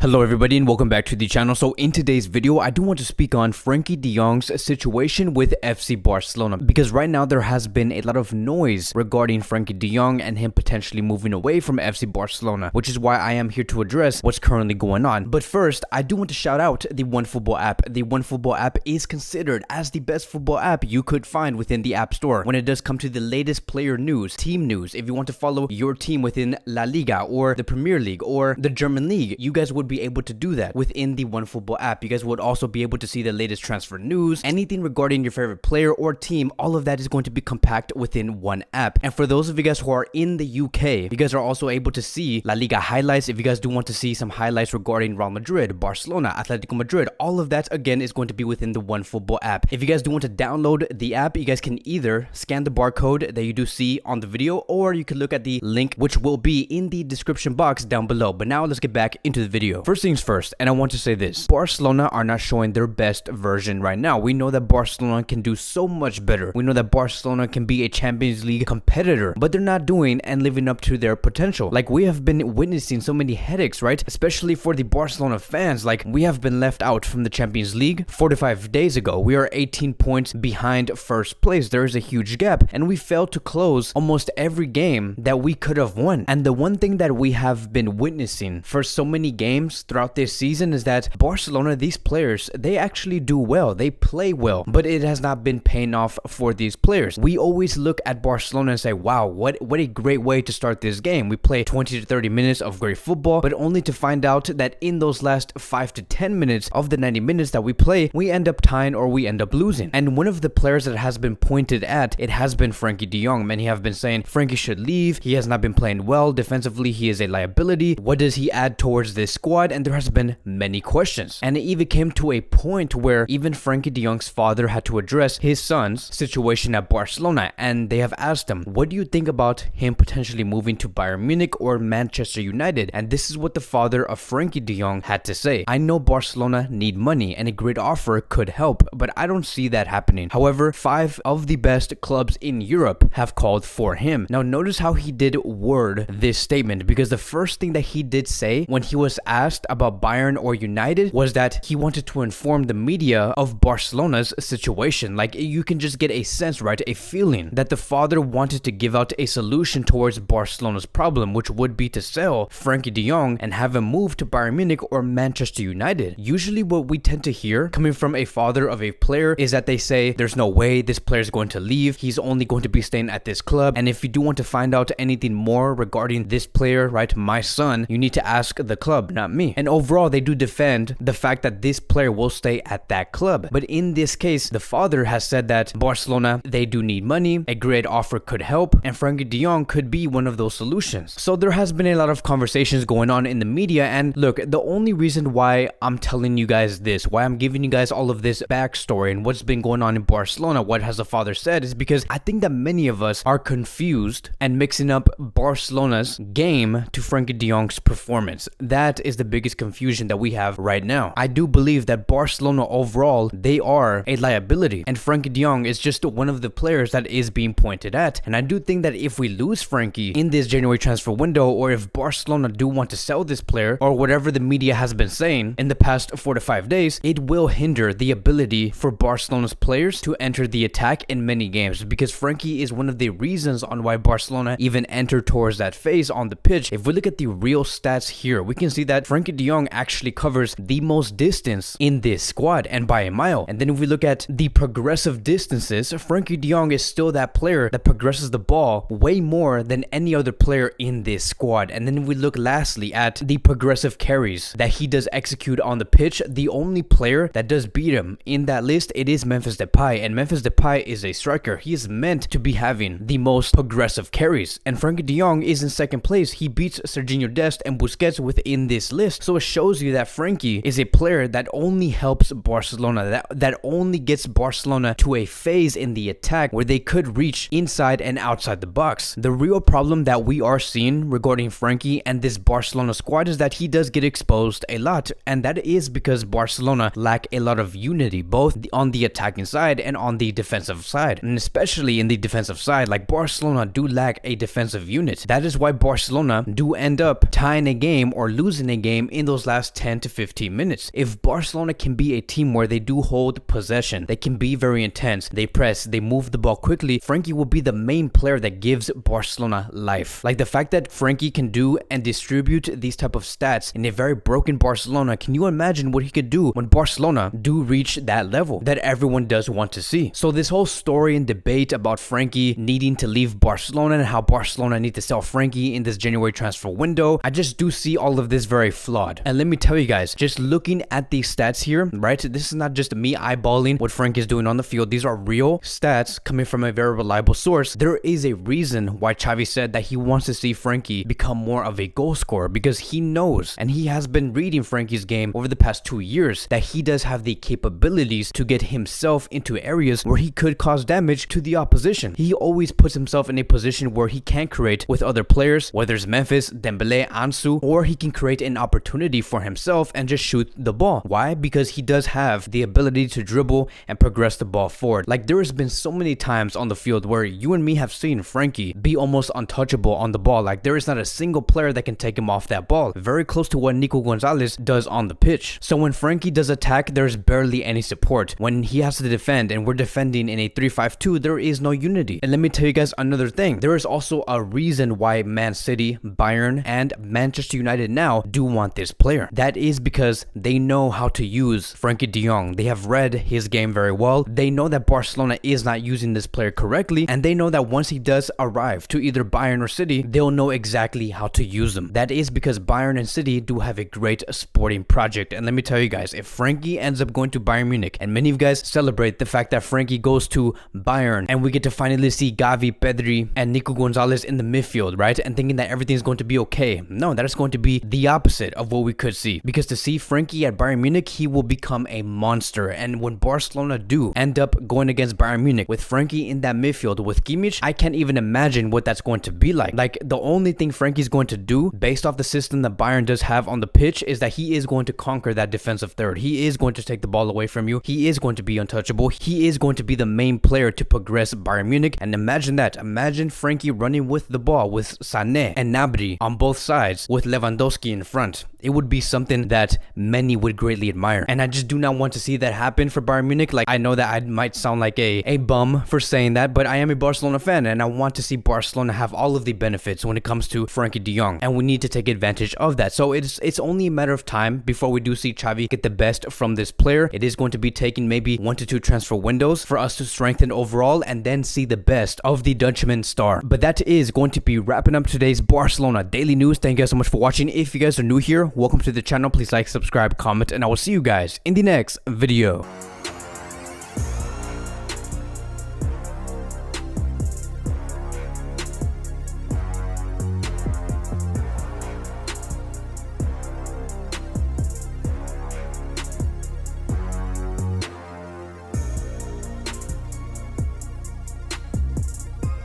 Hello everybody and welcome back to the channel. So in today's video, I do want to speak on Frenkie de Jong's situation with FC Barcelona, because right now there has been a lot of noise regarding Frenkie de Jong and him potentially moving away from FC Barcelona, which is why I am here to address what's currently going on. But first, I do want to shout out the OneFootball app. The OneFootball app is considered as the best football app you could find within the App Store when it does come to the latest player news, team news. If you want to follow your team within La Liga or the Premier League or the German League, you guys would be able to do that within the OneFootball app. You guys would also be able to see the latest transfer news, anything regarding your favorite player or team. All of that is going to be compact within one app. And for those of you guys who are in the UK, you guys are also able to see La Liga highlights. If you guys do want to see some highlights regarding Real Madrid, Barcelona, Atletico Madrid, all of that again is going to be within the OneFootball app. If you guys do want to download the app, you guys can either scan the barcode that you do see on the video, or you can look at the link which will be in the description box down below. But now let's get back into the video. First things first, and I want to say this: Barcelona are not showing their best version right now. We know that Barcelona can do so much better. We know that Barcelona can be a Champions League competitor, but they're not doing and living up to their potential. Like, we have been witnessing so many headaches, right? Especially for the Barcelona fans. Like, we have been left out from the Champions League 45 days ago. We are 18 points behind first place. There is a huge gap, and we failed to close almost every game that we could have won. And the one thing that we have been witnessing for so many games throughout this season is that Barcelona, these players, they actually do well, they play well, but it has not been paying off for these players. We always look at Barcelona and say, wow, what a great way to start this game. We play 20 to 30 minutes of great football, but only to find out that in those last 5 to 10 minutes of the 90 minutes that we play, we end up tying or we end up losing. And one of the players that has been pointed at, it has been Frenkie de Jong. Many have been saying Frenkie should leave, he has not been playing well defensively, he is a liability, what does he add towards this squad? And there has been many questions, and it even came to a point where even Frenkie de Jong's father had to address his son's situation at Barcelona, and they have asked him, what do you think about him potentially moving to Bayern Munich or Manchester United? And this is what the father of Frenkie de Jong had to say: I know Barcelona need money and a great offer could help, but I don't see that happening. However, 5 of the best clubs in Europe have called for him. Now notice how he did word this statement, because the first thing that he did say when he was asked about Bayern or United was that he wanted to inform the media of Barcelona's situation. Like, you can just get a sense, right, a feeling that the father wanted to give out a solution towards Barcelona's problem, which would be to sell Frenkie de Jong and have him move to Bayern Munich or Manchester United. Usually what we tend to hear coming from a father of a player is that they say there's no way this player is going to leave, he's only going to be staying at this club, and if you do want to find out anything more regarding this player, right, my son, you need to ask the club, not me. And overall, they do defend the fact that this player will stay at that club. But in this case, the father has said that Barcelona, they do need money, a great offer could help, and Frenkie de Jong could be one of those solutions. So there has been a lot of conversations going on in the media, and look, the only reason why I'm telling you guys this, why I'm giving you guys all of this backstory and what's been going on in Barcelona, what has the father said, is because I think that many of us are confused and mixing up Barcelona's game to Frenkie de Jong's performance. That is the biggest confusion that we have right now. I do believe that Barcelona overall, they are a liability, and Frenkie de Jong is just one of the players that is being pointed at. And I do think that if we lose Frenkie in this January transfer window, or if Barcelona do want to sell this player, or whatever the media has been saying in the past 4 to 5 days, it will hinder the ability for Barcelona's players to enter the attack in many games, because Frenkie is one of the reasons on why Barcelona even entered towards that phase on the pitch. If we look at the real stats here, we can see that Frenkie de Jong actually covers the most distance in this squad, and by a mile. And then if we look at the progressive distances, Frenkie de Jong is still that player that progresses the ball way more than any other player in this squad. And then if we look lastly at the progressive carries that he does execute on the pitch, the only player that does beat him in that list, it is Memphis Depay. And Memphis Depay is a striker. He is meant to be having the most progressive carries, and Frenkie de Jong is in second place. He beats Serginho Dest and Busquets within this list. So it shows you that Frenkie is a player that only helps Barcelona, that only gets Barcelona to a phase in the attack where they could reach inside and outside the box. The real problem that we are seeing regarding Frenkie and this Barcelona squad is that he does get exposed a lot, and that is because Barcelona lack a lot of unity, both on the attacking side and on the defensive side. And especially in the defensive side, like, Barcelona do lack a defensive unit. That is why Barcelona do end up tying a game or losing a game game in those last 10 to 15 minutes. If Barcelona can be a team where they do hold possession, they can be very intense, they press, they move the ball quickly, Frenkie will be the main player that gives Barcelona life. Like the fact that Frenkie can do and distribute these type of stats in a very broken Barcelona, can you imagine what he could do when Barcelona do reach that level that everyone does want to see? So this whole story and debate about Frenkie needing to leave Barcelona and how Barcelona need to sell Frenkie in this January transfer window, I just do see all of this very flawed. And let me tell you guys, just looking at these stats here, right? This is not just me eyeballing what Frenkie is doing on the field. These are real stats coming from a very reliable source. There is a reason why Xavi said that he wants to see Frenkie become more of a goal scorer, because he knows, and he has been reading Frenkie's game over the past 2 years, that he does have the capabilities to get himself into areas where he could cause damage to the opposition. He always puts himself in a position where he can create with other players, whether it's Memphis, Dembele, Ansu, or he can create an opportunity for himself and just shoot the ball. Why? Because he does have the ability to dribble and progress the ball forward. Like there has been so many times on the field where you and me have seen Frenkie be almost untouchable on the ball. Like there is not a single player that can take him off that ball. Very close to what Nico Gonzalez does on the pitch. So when Frenkie does attack, there's barely any support. When he has to defend and we're defending in a 3-5-2, there is no unity. And let me tell you guys another thing. There is also a reason why Man City, Bayern, and Manchester United now do want this player. That is because they know how to use Frenkie de Jong. They have read his game very well. They know that Barcelona is not using this player correctly, and they know that once he does arrive to either Bayern or City, they'll know exactly how to use him. That is because Bayern and City do have a great sporting project. And let me tell you guys, if Frenkie ends up going to Bayern Munich, and many of you guys celebrate the fact that Frenkie goes to Bayern and we get to finally see Gavi, Pedri, and Nico Gonzalez in the midfield, right? And thinking that everything's going to be okay. No, that is going to be the opposite of what we could see. Because to see Frenkie at Bayern Munich, he will become a monster. And when Barcelona do end up going against Bayern Munich with Frenkie in that midfield with Kimmich, I can't even imagine what that's going to be like. Like the only thing Frenkie's going to do based off the system that Bayern does have on the pitch is that he is going to conquer that defensive third. He is going to take the ball away from you. He is going to be untouchable. He is going to be the main player to progress Bayern Munich. And imagine that. Imagine Frenkie running with the ball with Sané and Gnabry on both sides with Lewandowski in front. It would be something that many would greatly admire. And I just do not want to see that happen for Bayern Munich. Like, I know that I might sound like a bum for saying that, but I am a Barcelona fan and I want to see Barcelona have all of the benefits when it comes to Frenkie de Jong. And we need to take advantage of that. So it's only a matter of time before we do see Xavi get the best from this player. It is going to be taking maybe 1 to 2 transfer windows for us to strengthen overall and then see the best of the Dutchman star. But that is going to be wrapping up today's Barcelona Daily News. Thank you guys so much for watching. If you guys are new here, welcome to the channel. Please like, subscribe, comment, and I will see you guys in the next video.